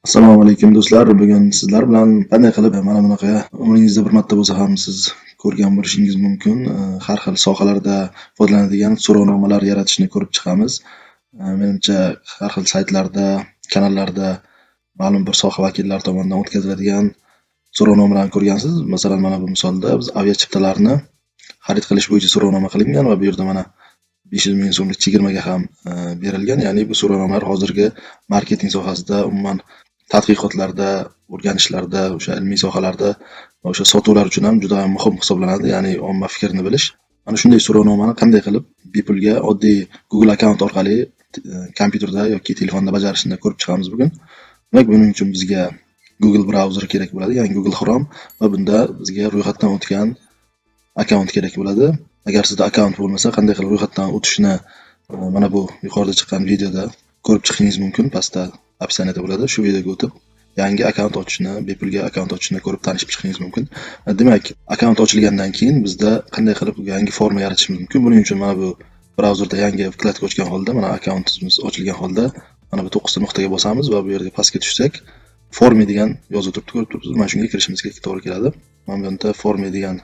Assalomu alaykum do'stlar. Bugun sizlar bilan qanday qilib mana bunaqa umringizda bir marta bo'lsa ham siz ko'rgan bo'lishingiz mumkin har xil sohalarda foydalanadigan so'rovnomalar yaratishni ko'rib chiqamiz. Menimcha har xil saytlarda, kanallarda ma'lum bir soha vakillari tomonidan o'tkaziladigan so'rovnomalarni ko'rgansiz. Masalan, mana bu misolda biz aviachiptalarni xarid qilish bo'yicha so'rovnoma qilingan va bu yerda mana 500 ming so'mlik chegirmaga ham berilgan. Ya'ni bu so'rovnomalar hozirgi marketing sohasida umuman tadqiqotlarda, o'rganishlarda, o'sha ilmiy sohalarda va o'sha sotuvlar uchun ham juda muhim hisoblanadi. Ya'ni omma fikrini bilish. Mana shunday so'rovnomani qanday qilib bepulga oddiy Google akkaunt orqali kompyuterda yoki telefonda bajarishni ko'rib chiqamiz bugun. Demak, buning uchun bizga Google brauzeri kerak bo'ladi, ya'ni Google Chrome va bunda bizga ro'yxatdan o'tgan akkaunt kerak bo'ladi. Agar sizda akkaunt bo'lmasa, qanday qilib ro'yxatdan o'tishni mana bu yuqorida chiqqan videoda ko'rib chiqishingiz mumkin. Pastda opsiyada bo'ladi. Shu videoga o'tib, yangi akkaunt ochishni, bepulga akkaunt ochishni ko'rib tanishib chiqishingiz mumkin. Demak, akkaunt ochilgandan keyin bizda qanday qilib yangi forma yaratishimiz mumkin? Buning uchun mana bu brauzerda yangi vkladka ochgan holda, mana akkauntimiz ochilgan holda mana bu 9 ta nuqtaga bosamiz va bu yerga pastga tushsak, formi degan yozuv turibdi, ko'rib turibsiz. Mana shunga kirishimizga to'g'ri keladi. Mana bu yerda formi degan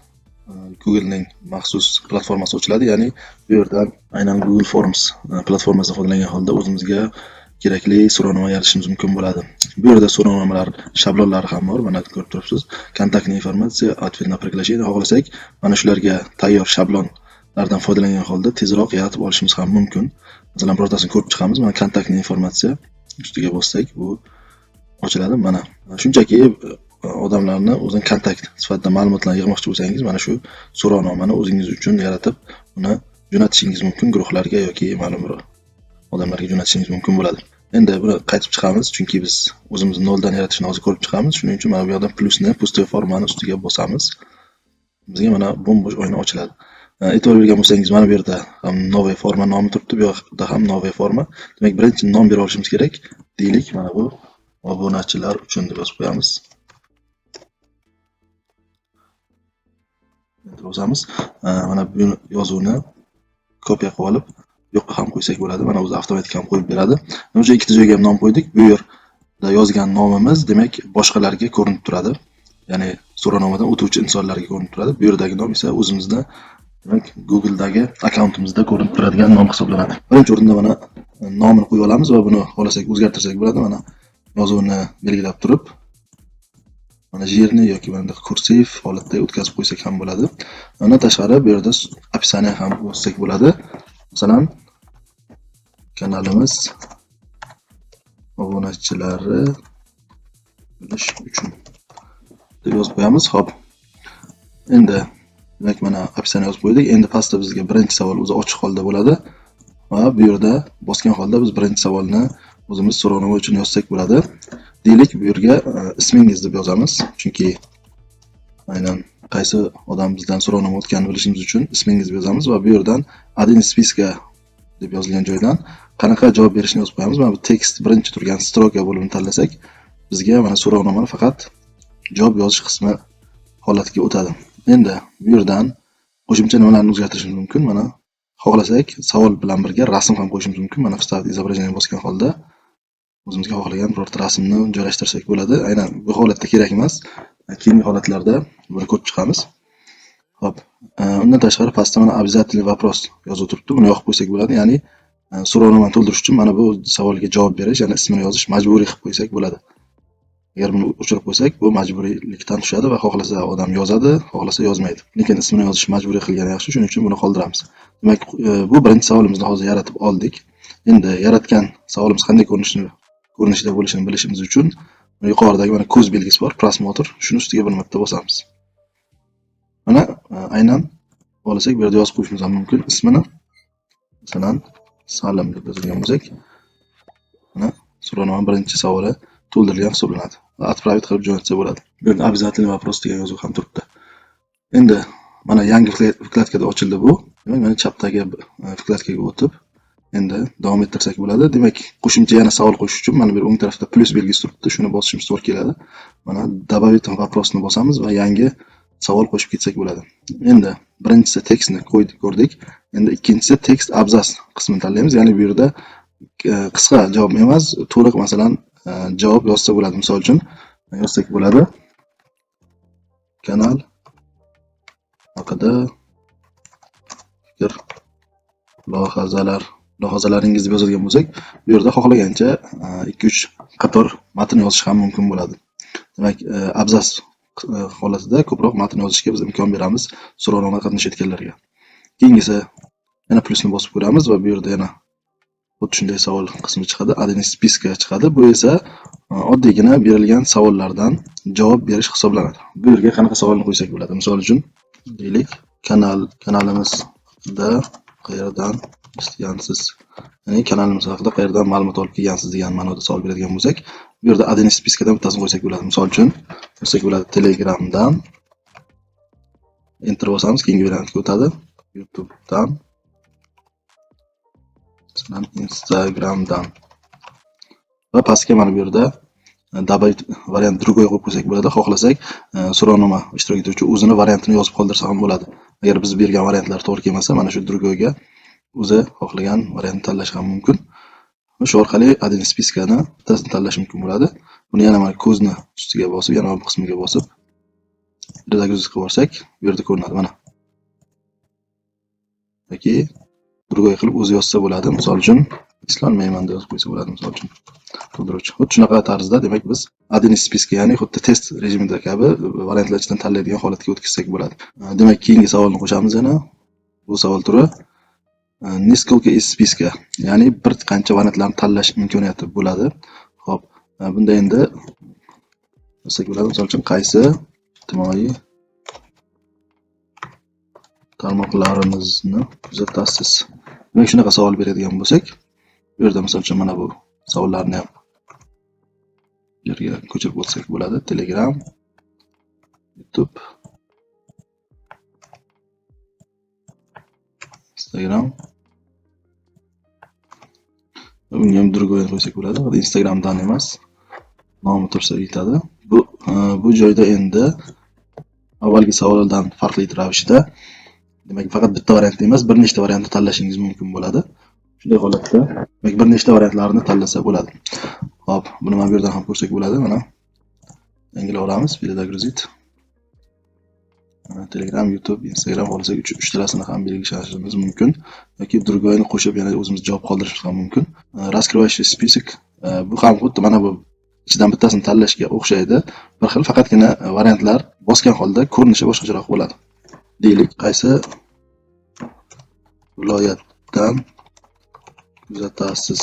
Google'ning maxsus platformasi ochiladi, ya'ni bu yerdan aynan Google Forms platformasidan foydalangan holda o'zimizga kerakli so'rovnoma yaratishimiz mumkin bo'ladi. Bu yerda so'rovnomalar shablonlari ham bor, mana ko'rib turibsiz. Kontaktni informatsiya, ответ на приглашение. Xohlasak, mana shularga tayyor shablonlardan foydalangan holda tezroq yaratib olishimiz ham mumkin. Masalan, birortasini ko'rib chiqamiz. Mana kontaktni informatsiya ustiga bossak, bu ochiladi. Mana shunchaki odamlarni o'zini kontakt sifatida ma'lumotlarni yig'moqchi bo'lsangiz, mana shu so'rovnomani o'zingiz uchun yaratib, uni jo'natishingiz mumkin guruhlarga yoki ma'lum bir odamlarga jo'natishingiz mumkin bo'ladi. Endi buni qaytib chiqamiz, chunki biz o'zimizni noldan yaratishni hozir ko'rib chiqamiz. Shuning uchun mana bu yerdan plusni, pustoy formani ustiga bosamiz. Bizga mana bo'sh oyna ochiladi. E'tibor bergan bo'lsangiz, mana bu yerda ham новая forma nomi turibdi, bu yoqda ham новая forma. Demak, birinchi nom bera olishimiz kerak. Deylik, mana bu obunachilar uchun deb yozib qo'yamiz. Bosamiz. Mana bu yozuvni kopiya qilib olib, yo'qqa ham qo'ysak bo'ladi. Mana o'zi avtomatik ham qo'yib beradi. Nima uchun ikkita joyga ham nom qo'ydik? Bu yerda yozgan nomimiz demak boshqalarga ko'rinib turadi. Ya'ni so'rovnomadan o'tuvchi insonlarga ko'rinib turadi. Bu yerdagi nom esa o'zimizda, demak, Google'dagi akkauntimizda ko'rinib turadigan nom hisoblanadi. Birinchi o'rinda mana nomini qo'yib olamiz va buni xohlasak o'zgartirsak bo'ladi. Mana yozuvni belgilab turib, mana yerni yoki mana kursiv holatda o'tkazib qo'ysak ham bo'ladi. Undan tashqari bu yerda opsiyani ham yozsak bo'ladi. Masalan, kanalimiz obunachilari bilish uchun deb yozib qo'yamiz. Xo'p. Endi demak mana opsiyani yozib qo'ydik. Endi pastda bizga birinchi savol o'zi ochiq holda bo'ladi va bu yerda bosgan holda biz birinchi savolni o'zimiz so'rovnoma uchun yozsak bo'ladi. Deylik, bu yerga ismingiz deb yozamiz, chunki aynan qaysi odam bizdan so'rovnoma o'tganini bilishimiz uchun ismingizni yozamiz va bu yerdan один из списка deb yozilgan joydan qanaqa javob berishni yozib qo'yamiz. Mana bu tekst birinchi turgan stroka bo'limini tanlasak, bizga mana so'rovnomani faqat javob yozish qismi holatiga o'tadi. Endi bu yerdan qo'shimcha nimalarni o'zgartirishimiz mumkin? Mana xohlasak, savol bilan birga rasm ham qo'yishimiz mumkin. Mana вставить изображение bosgan holda o'zimizga xohlagan birorta rasmni joylashtirsak bo'ladi. Aynan bu holatda kerak emas. Keyingi holatlarda buni ko'rib chiqamiz. Xo'p. Undan tashqari pastda mana обязательный вопрос yozib turibdi. Buni yoqib qo'ysak bo'ladi. Ya'ni so'rovnomani to'ldirish uchun mana bu savolga javob berish, ya'ni ismini yozish majburiy qilib qo'ysak bo'ladi. Agar buni o'chirib qo'ysak, bu majburiylikdan tushadi va xohlasa odam yozadi, xohlasa yozmaydi. Lekin ismini yozish majburiy qilgani yaxshi, shuning uchun buni qoldiramiz. Demak, bu birinchi savolimizni hozir yaratib oldik. Endi yaratgan savolimiz qanday ko'rinishda bo'lishini bilishimiz uchun yuqoridagi mana ko'z belgisi bor, prosmotr, shuni ustiga bir marta bosamiz. Mana aynan xohlasak bu yerda yozib qo'yishimiz ham mumkin ismini. Masalan, Salim deb yozgan bo'lsak, mana so'rovnoma birinchi savoli to'ldirilgan hisoblanadi va отправить qilib jo'natsa bo'ladi. Bu yerda обязательный вопрос degan yozuv ham turibdi. Endi mana yangi vkladkada ochildi bu. Demak, mana chapdagi vkladkaga o'tib, endi davom ettirsak bo'ladi. Demak, qo'shimcha yana savol qo'shish uchun mana bu o'ng tarafda plus belgisi turibdi. Shuni bosishimiz to'g'ri keladi. Mana добавить вопросni bosamiz va yangi savol qo'shib ketsak bo'ladi. Endi birinchisi tekstni ko'rdik. Endi ikkinchisi tekst abzas qismini tanlaymiz. Ya'ni bu yerda qisqa javob emas, to'liq masalan javob yozsa bo'ladi. Misol uchun yozsak bo'ladi. Kanal haqida fikr, mulohazalaringizni yozadigan bo'lsak, bu yerda xohlagancha 2-3 qator matn yozish ham mumkin bo'ladi. Demak, abzas holatida ko'proq matn yozishga biz imkon beramiz so'rovnomada qatnashayotganlarga. Keyingisi yana plusni bosib ko'ramiz va bu yerda yana xuddi shunday savol qismi chiqadi. Один из списка chiqadi. Bu esa oddiygina berilgan savollardan javob berish hisoblanadi. Bu yerga qanaqa savolni qo'ysak bo'ladi? Misol uchun deylik, kanalimizda qayerdan eshitgansiz? Ya'ni kanalimiz haqida qayerdan ma'lumot olib kelgansiz degan ma'noda savol beradigan bo'lsak, bu yerda один из спискаdan bittasini qo'ysak bo'ladi. Misol uchun qo'ysak bo'ladi Telegramdan. Enter bosamiz, keyingi variantga o'tadi. YouTubedan, masalan Instagramdan. Va pastga mana bu yerda добавить variant другой qo'yib qo'ysak bo'ladi. Xohlasak, so'rovnoma ishtirok etuvchi o'zini variantini yozib qoldirsa ham bo'ladi. Agar biz bergan variantlar to'g'ri kelmasa, mana shu другойga o'zi xohlagan variantni tanlash ham mumkin. Shu orqali один из спискani bittasini tanlash mumkin bo'ladi. Buni yana mana ko'zni ustiga bosib, yana bu qismiga bosib загрузить qilib olsak, bu yerda ko'rinadi mana. Yoki другой qilib o'zi yozsa bo'ladi. Misol uchun islolmayman deb yozib qo'ysa bo'ladi, misol uchun. To'ldiruvchi. Xuddi shunaqa tarzda, demak biz один из списка, ya'ni xuddi test rejimida kabi variantlar ichidan tanlaydigan holatga o'tkazsak bo'ladi. Demak, keyingi savolni qo'shamiz yana. Bu savol turi несколько из списка, ya'ni bir qancha variantlarni tanlash imkoniyati bo'ladi. Xo'p, bunda endi desak bo'ladi. Misol uchun qaysi ijtimoiy tarmoqlarimizni kuzatasiz? Demak, shunaqa savol beradigan bo'lsak, bu yerda misol uchun mana bu savollarni ham yerga ko'chirib o'tsak bo'ladi. Telegram, YouTube, Instagram. Bunga ham другой qo'ysak bo'ladi. Instagramdan emas, nomi tursa yetadi. Bu joyda endi avvalgi savoldan farqli ravishda, demak, faqat bitta variant emas, bir nechta variantni tanlashingiz mumkin bo'ladi. Shunday holatda, demak, bir nechta variantlarni tanlasa bo'ladi. Xo'p, buni mana bu yerdan ham ko'rsak bo'ladi. Mana yangilaveramiz, загрузить. Telegram, YouTube, Instagram xohlasak 3 talasini ham belgilashimiz mumkin yoki другойni qo'shib yana o'zimiz javob qoldirishimiz ham mumkin. Раскрывающий список, bu ham xuddi mana bu ichidan bittasini tanlashga o'xshaydi. Bir xil, faqatgina variantlar bosgan holda ko'rinishi boshqacharoq bo'ladi. Deylik, qaysi viloyatdan kuzatasiz?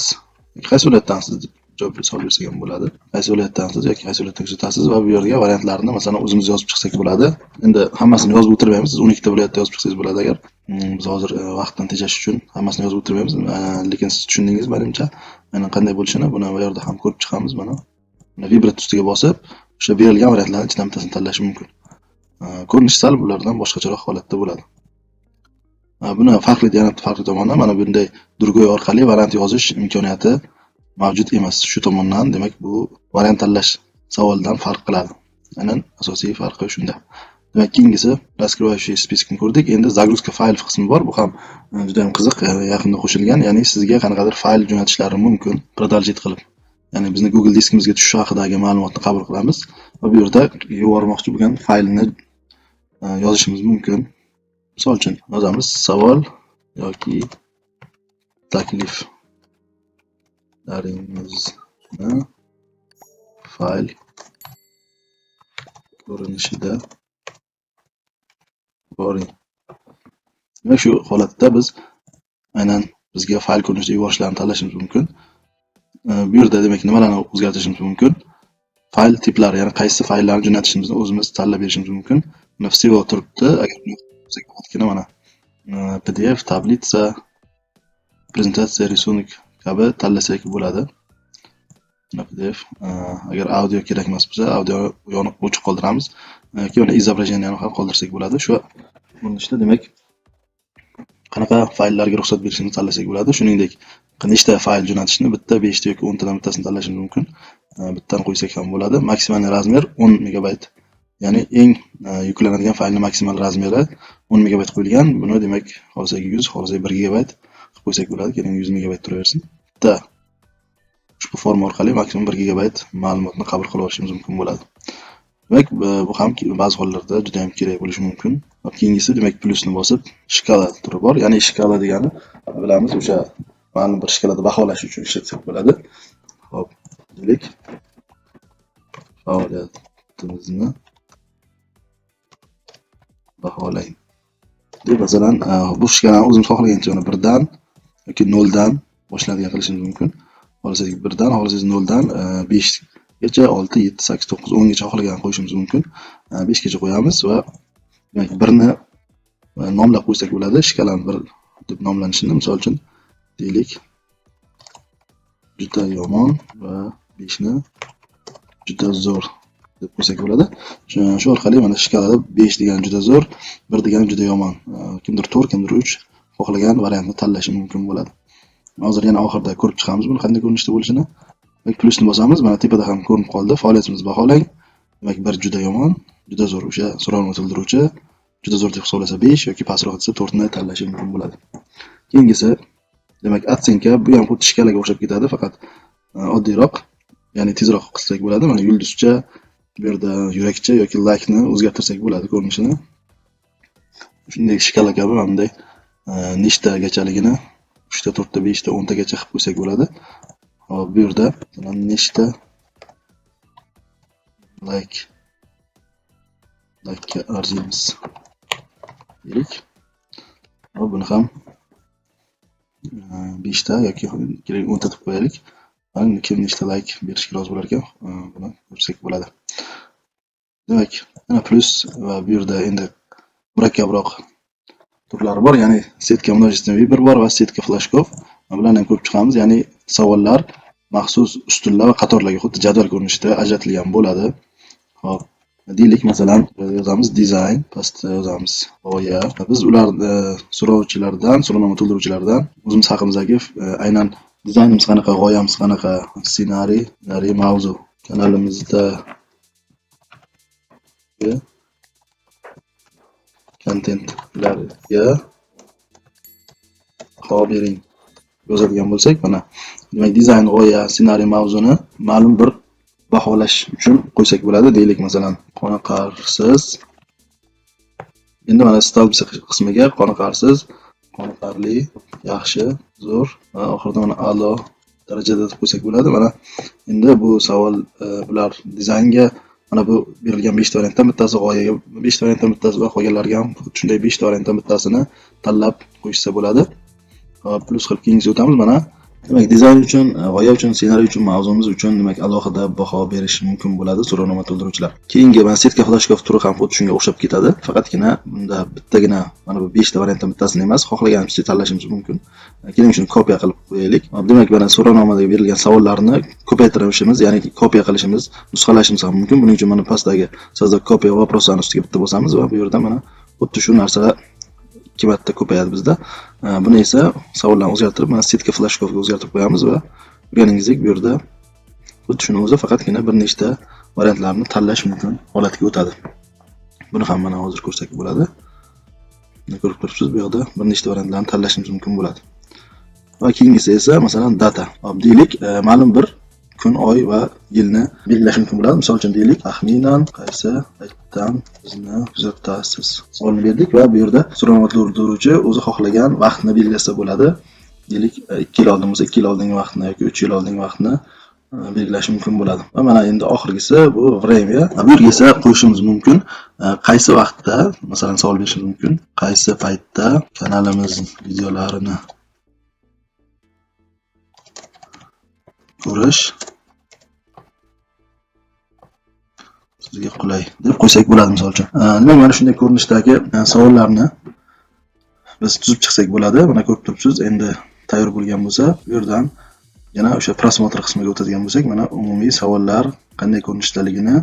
Qaysi viloyatdan siz deb javob savol bersak ham bo'ladi. Qaysi viloyatdansiz yoki qaysi viloyatda kuzatasiz va bu yerga variantlarni masalan o'zimiz yozib chiqsak bo'ladi. Endi hammasini yozib o'tirmaymiz. Siz 12 ta viloyatda yozib chiqsangiz bo'ladi agar. Biz hozir vaqtdan tejash uchun hammasini yozib o'tirmaymiz. Lekin siz tushundingiz menimcha. Mana qanday bo'lishini buni bu yerda ham ko'rib chiqamiz. Mana vibrat ustiga bosib, o'sha berilgan variantlarning ichidan bittasini tanlash mumkin. Ko'rinish sal bulardan boshqacharoq holatda bo'ladi. Buni farqli tomoni mana bunday другой orqali variant yozish imkoniyati mavjud emas. Shu tomondan, demak, bu variant tanlash savoldan farq qiladi. Aynan asosiy farqi shunda. Demak, keyingisi раскрывающий спискni ko'rdik. Endi загрузка fayl qismi bor. Bu ham juda ham qiziq, yaqinda qo'shilgan. Ya'ni sizga qanaqadir fayl jo'natishlari mumkin, продолжить qilib. Ya'ni bizni Google diskimizga tushishi haqidagi ma'lumotni qabul qilamiz va bu yerda yubormoqchi bo'lgan faylni yozishimiz mumkin. Misol uchun yozamiz savol yoki takliflaringizni fayl ko'rinishida boring. Demak, shu holatda biz aynan bizga fayl ko'rinishida yuborishlarini tanlashimiz mumkin. Bu yerda demak nimalarni o'zgartirishimiz mumkin? Fayl tiplari, ya'ni qaysi fayllarni jo'natishimizni o'zimiz tanlab berishimiz mumkin. Buni всего turibdi. Agar faqatgina mana PDF, tablitsa, prezentatsiya, рисунок kabi tanlasak bo'ladi. PDF, agar audio kerak emas bo'lsa, audio yoniq o'chib qoldiramiz. Yoki mana изображениeni ham qoldirsak bo'ladi. Shu bo'linishda demak qanaqa fayllarga ruxsat berishni tanlasak bo'ladi. Shuningdek, nechta fayl jo'natishni bitta, 5 ta yoki 10 tadan bittasini tanlashimiz mumkin. Bittani qo'ysak ham bo'ladi. Maksimal razmer 10 megabayt. Ya'ni eng yuklanadigan faylning maksimal razmeri 10 megabayt qo'yilgan. Buni demak, xohlasak 100, xohlasak 1 gigabayt qilib qo'ysak bo'ladi. Keling 100 megabayt turaversin. Bitta ushbu ushbu forma orqali maksimum 1 gigabayt ma'lumotni qabul qilib olishimiz mumkin bo'ladi. Demak, bu ham ba'zi hollarda juda ham kerak bo'lishi mumkin. Keyingisi demak plyusni bosib shkala turi bor. Ya'ni shkala degani bilamiz o'sha ma'lum bir shkalada baholash uchun ishlatsak bo'ladi. Xo'p, deylik. Faoliyatimizni baholang. Deb masalan, bu shkalani o'zimiz xohlagancha uni 1 dan yoki 0 dan boshlanadigan qilishimiz mumkin. Xohlasangiz 1 dan, xohlasangiz 0 dan 5 gacha, 6, 7, 8, 9, 10 gacha xohlagan qo'yishimiz mumkin. 5 gacha qo'yamiz va demak 1 ni nomlab qo'ysak bo'ladi. Shkalani 1 deb nomlanishini, misol uchun deylik. Juda yomon va 5 ni juda zo'r deb qo'ysak bo'ladi. Shu orqali mana shkalada 5 degani juda zo'r, 1 degani juda yomon. Kimdir 4, kimdir 3 xohlagan variantni tanlashi mumkin bo'ladi. Hozir yana oxirida ko'rib chiqamiz buni qanday ko'rinishda bo'lishini. Demak, plyusni bosamiz. Mana tepada ham ko'rinib qoldi. Faoliyatimizni baholang. Demak, 1 juda yomon, juda zo'r, o'sha so'rovnoma to'ldiruvchi juda zo'r deb hisoblasa 5 yoki pastroq desa 4 ni tanlashi mumkin bo'ladi. Keyingisi demak, adsenka bu ham xuddi shkalaga o'xshab ketadi, faqat oddiyroq, ya'ni tezroq qilsak bo'ladi. Mana yulduzcha, bu yerda yurakcha yoki like-ni o'zgartirsak bo'ladi ko'rinishini. Shunday shkala kabi mana bunday nechta gachaligini 3 ta, 4 ta, 5 ta, 10 ta gacha qilib qo'ysak bo'ladi. Hop, bu yerda nechta like arziymiz deylik. Hop, buni ham 5 ta yoki 10 ta deb qo'yaylik. Mana kim nechta like berishga rozi bo'lar ekan, buni ko'rsak bo'ladi. Demak, mana plyus va bu yerda endi murakkabroq turlari bor, ya'ni setka множественный выбор bor va setka flashkov. Bularni ham ko'rib chiqamiz, ya'ni savollar maxsus ustunlar va qatorlarga xuddi jadval ko'rinishida ajratilgan bo'ladi. Hop, deylik masalan yozamiz dizayn, pastda yozamiz g'oya. Biz ularni so'rovchilardan, so'rovnoma to'ldiruvchilardan o'zimiz haqimizdagi aynan dizaynimiz qanaqa, g'oyamiz qanaqa, ssenariy, mavzu, kanalimizda kontentlarga baho bering yozadigan bo'lsak, mana demak dizayn, g'oya, ssenariy, mavzuni ma'lum bir baholash uchun qo'ysak bo'ladi. Deylik masalan qoniqarsiz. Endi mana stolbisi qismiga qoniqarsiz, qoniqarli, yaxshi, zo'r va oxirida mana a'lo darajada deb qo'ysak bo'ladi. Mana endi bu savol bular dizaynga mana bu berilgan 5 ta variantdan bittasi, g'oyaga 5 ta variantdan bittasi va qolganlarga ham shunday 5 ta variantdan bittasini tanlab qo'yishsa bo'ladi. Hop, plyus qilib keyingisiga o'tamiz. Mana demak, dizayn uchun, g'oya uchun, ssenariy uchun, mavzumiz uchun demak alohida baho berish mumkin bo'ladi so'rovnoma to'ldiruvchilar. Keyingi mana setka flashkov turi ham xuddi shunga o'xshab ketadi. Faqatgina bunda bittagina mana bu 5 ta variantdan bittasini emas, xohlaganimizcha tanlashimiz mumkin. Keling shuni kopiya qilib qo'yaylik. Demak, mana so'rovnomada berilgan savollarni ko'paytirishimiz, ya'ni kopiya qilishimiz, nusxalashimiz ham mumkin. Buning uchun mana pastdagi sozda kopiya vопросlarni ustiga bitta bosamiz va bu yerda mana xuddi shu narsalar 2 marta ko'payadi bizda. Buni esa savollarni o'zgartirib, mana setka flashkovga o'zgartirib qo'yamiz va ko'rganingizdek bu yerda xuddi shuni o'zi faqatgina bir nechta variantlarni tanlash mumkin holatga o'tadi. Buni ham mana hozir ko'rsak bo'ladi. Ko'rib turibsiz, bu yerda bir nechta variantlarni tanlashimiz mumkin bo'ladi. Va keyingisi esa masalan data. Hop, deylik, ma'lum bir kun, oy va yilni belgilash mumkin bo'ladi. Misol uchun deylik, taxminan qaysi paytdan bizni kuzatasiz. Savolni berdik va bu yerda so'rovnoma to'ldiruvchi o'zi xohlagan vaqtni belgilasa bo'ladi. Deylik, 2 yil oldin bo'lsa 2 yil oldingi vaqtni yoki 3 yil oldingi vaqtni belgilash mumkin bo'ladi. Va mana endi oxirgisi bu время. Bu yerga esa qo'yishimiz mumkin. Qaysi vaqtda, masalan, savol berishimiz mumkin. Qaysi paytda kanalimiz videolarini ko'rish sizga qulay deb qo'ysak bo'ladi, misol uchun. Demak, mana shunday ko'rinishdagi savollarni biz tuzib chiqsak bo'ladi. Mana ko'rib turibsiz, endi tayyor bo'lgan bo'lsa, bu yerdan yana o'sha prosmotr qismiga o'tadigan bo'lsak, mana umumiy savollar qanday ko'rinishdaligini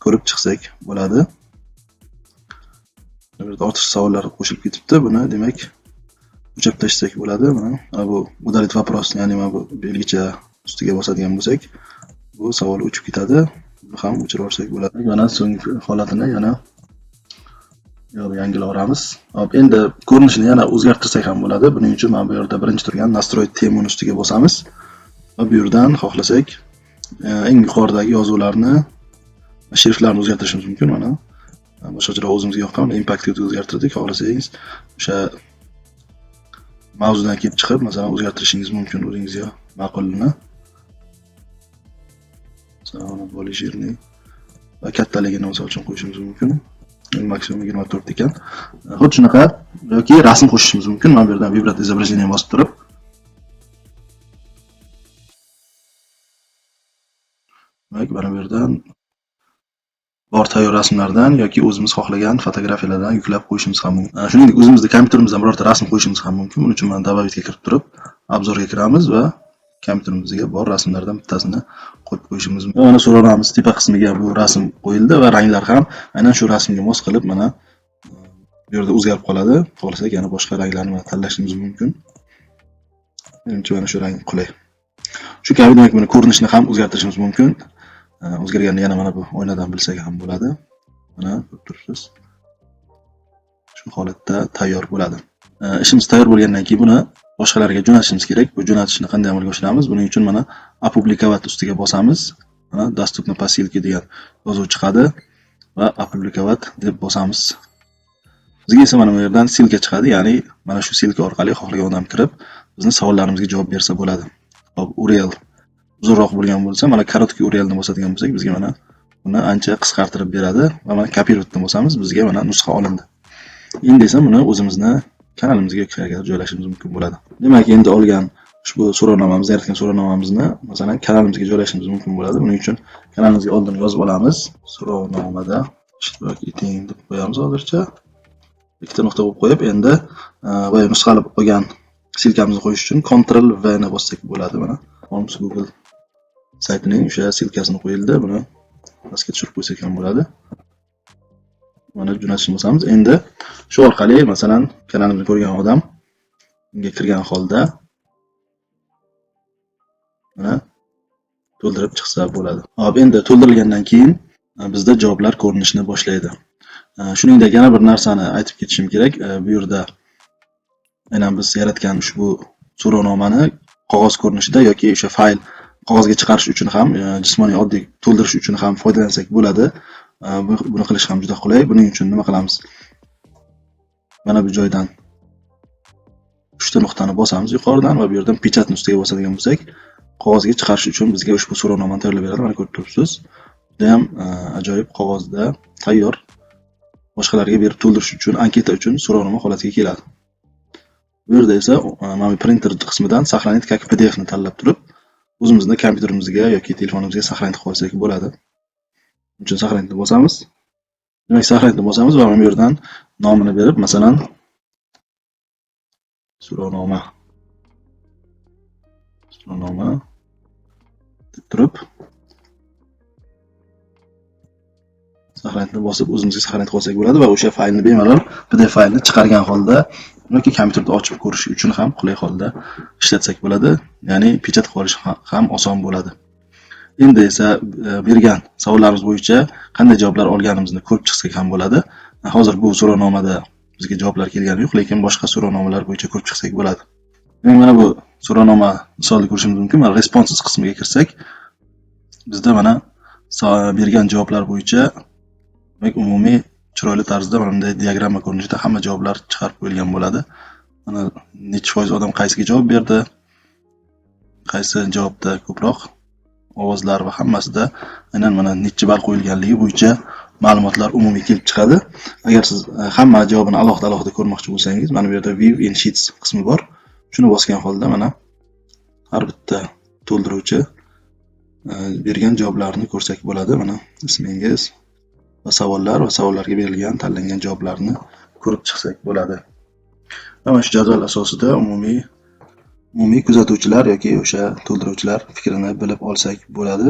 ko'rib chiqsak bo'ladi. Bu yerda ortiqcha savollar qo'shilib ketibdi. Buni demak o'chirib tashlasak bo'ladi. Mana bu удалить вопрос, ya'ni mana bu belgicha ustiga bosadigan bo'lsak, bu savol o'chib ketadi. Buni ham o'chirib olsak bo'ladi. Mana so'nggi holatini yana yangilab olamiz. Hop, endi ko'rinishini yana o'zgartirsak ham bo'ladi. Buning uchun mana bu yerda birinchi turgan настроить temani ustiga bosamiz. va bu yerdan xohlasak eng yuqoridagi yozuvlarni, shriflarni o'zgartirishimiz mumkin. Mana boshqacharoq o'zimizga yoqqan impactga o'zgartirdik. Xohlasangiz o'sha mavzudan kelib chiqib, masalan, o'zgartirishingiz mumkin o'zingizga ma'qulini. Masalan, bo'lish yerni va kattaligini misol uchun qo'yishimiz mumkin. Maksimum 24 ekan. Xuddi shunaqa yoki rasm qo'shishimiz mumkin. Mana bu yerdan vibrat izobrazение bosib turib, mana bu yerdan bor tayyor rasmlardan yoki o'zimiz xohlagan fotografiyalardan yuklab qo'yishimiz ham mumkin. Shuningdek, o'zimizning kompyuterimizdan birorta rasm qo'yishimiz ham mumkin. Buning uchun mana добавить kirib turib, obzorga kiramiz va kompyuterimizga bor rasmlardan bittasini qo'yib qo'yishimiz mumkin. Mana so'rovnoma tepa qismiga bu rasm qo'yildi va ranglar ham aynan shu rasmga mos qilib mana bu yerda o'zgarib qoladi. Xohlasak yana boshqa ranglarni tanlashimiz mumkin. Menimcha mana shu rang qulay. Shu kabi demak buni ko'rinishini ham o'zgartirishimiz mumkin. O'zgarganini yana mana bu oynadan bilsak ham bo'ladi. Mana ko'rib turibsiz. Shu holatda tayyor bo'ladi. Ishimiz tayyor bo'lgandan keyin buni boshqalarga jo'natishimiz kerak. Bu jo'natishni qanday amalga oshiramiz? Buning uchun mana опубликовать ustiga bosamiz. Mana доступно по ссылке degan yozuv chiqadi va опубликовать deb bosamiz. Bizga esa mana bu yerdan silka chiqadi, ya'ni mana shu silka orqali xohlagan odam kirib, bizning savollarimizga javob bersa bo'ladi. Hop, URL uzunroq bo'lgan bo'lsa, mana korotkий URLni bosadigan bo'lsak, bizga mana buni ancha qisqartirib beradi va mana kopировать bosamiz, bizga mana nusxa olindi. Endi esa buni o'zimizning kanalimizga joylashimiz mumkin bo'ladi. Demak, endi olgan ushbu so'rovnomamiz, yaratgan so'rovnomamizni masalan kanalimizga joylashimiz mumkin bo'ladi. Buning uchun kanalimizga oldin yozib olamiz. So'rovnomada ishtirok eting deb qo'yamiz hozircha. Ikkita nuqta qo'yib qo'yib, endi boya nusxalab olgan silkamizni qo'yish uchun Ctrl V ni bossak bo'ladi. Mana Forms Google saytining o'sha silkasini qo'yildi. Buni pastga tushirib qo'ysak ham bo'ladi. Mana jo'natishni bosamiz. Endi shu orqali masalan kanalimizni ko'rgan odam unga kirgan holda mana to'ldirib chiqsa bo'ladi. Hop, endi to'ldirilgandan keyin bizda javoblar ko'rinishni boshlaydi. Shuningdek, yana bir narsani aytib ketishim kerak. Bu yerda aynan biz yaratgan ushbu so'rovnomani qog'oz ko'rinishida yoki o'sha fayl qog'ozga chiqarish uchun ham, jismoniy oddiy to'ldirish uchun ham foydalansak bo'ladi. Buni qilish ham juda qulay. Buning uchun nima qilamiz? Mana bu joydan 3 ta nuqtani bosamiz yuqoridan va bu yerdan pechatni ustiga bosadigan bo'lsak, qog'ozga chiqarish uchun bizga ushbu so'rovnomani tayyorlab beradi. Mana ko'rib turibsiz. Juda ham ajoyib qog'ozda tayyor boshqalarga berib to'ldirish uchun, anketa uchun so'rovnoma holatiga keladi. Bu yerda esa mana printer qismidan сохранить как PDF ni tanlab turib, o'zimizning kompyuterimizga yoki telefonimizga saqlanib qo'ysak bo'ladi. Buning uchun сохранить bosamiz. Demak, saqlanib bosamiz va mana bu yerdan nomini berib, masalan, so'rovnoma deb turib saqlanib bosib o'zimizga saqlanib qolsak bo'ladi va o'sha faylni bemalol PDF faylni chiqargan holda yoki kompyuterda ochib ko'rish uchun ham qulay holda ishlatsak bo'ladi. Ya'ni pechatib qolish ham oson bo'ladi. Endi esa bergan savollarimiz bo'yicha qanday javoblar olganimizni ko'rib chiqsak ham bo'ladi. Hozir bu so'rovnomada bizga javoblar kelgani yo'q, lekin boshqa so'rovnomalar bo'yicha ko'rib chiqsak bo'ladi. Mana bu so'rovnoma misolida ko'rishimiz mumkin. Mana responses qismiga kirsak, bizda mana bergan javoblar bo'yicha umumiy chiroyli tarzda mana bunday diagramma ko'rinishida hamma javoblar chiqarib qo'yilgan bo'ladi. Mana necha foiz odam qaysiga javob berdi, qaysi javobda ko'proq ovozlar va hammasida aynan mana necha ball qo'yilganligi bo'yicha ma'lumotlar umumiy kelib chiqadi. Agar siz hamma javobini alohida ko'rmoqchi bo'lsangiz, mana bu yerda View in Sheets qismi bor. Shuni bosgan holda mana har bitta to'ldiruvchi bergan javoblarni ko'rsak bo'ladi. Mana ismingiz va savollarga berilgan tanlangan javoblarni ko'rib chiqsak bo'ladi. Va mana shu jadval asosida umumiy kuzatuvchilar yoki o'sha to'ldiruvchilar fikrini bilib olsak bo'ladi.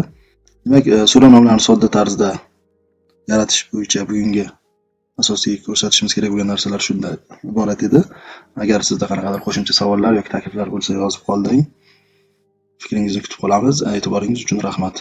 Demak, so'rovnomalarni sodda tarzda yaratish bo'yicha bugungi asosiy ko'rsatishimiz kerak bo'lgan narsalar shundan iborat edi. Agar sizda qanaqadir qo'shimcha savollar yoki takliflar bo'lsa, yozib qoldiring. Fikringizni kutib qolamiz. E'tiboringiz uchun rahmat.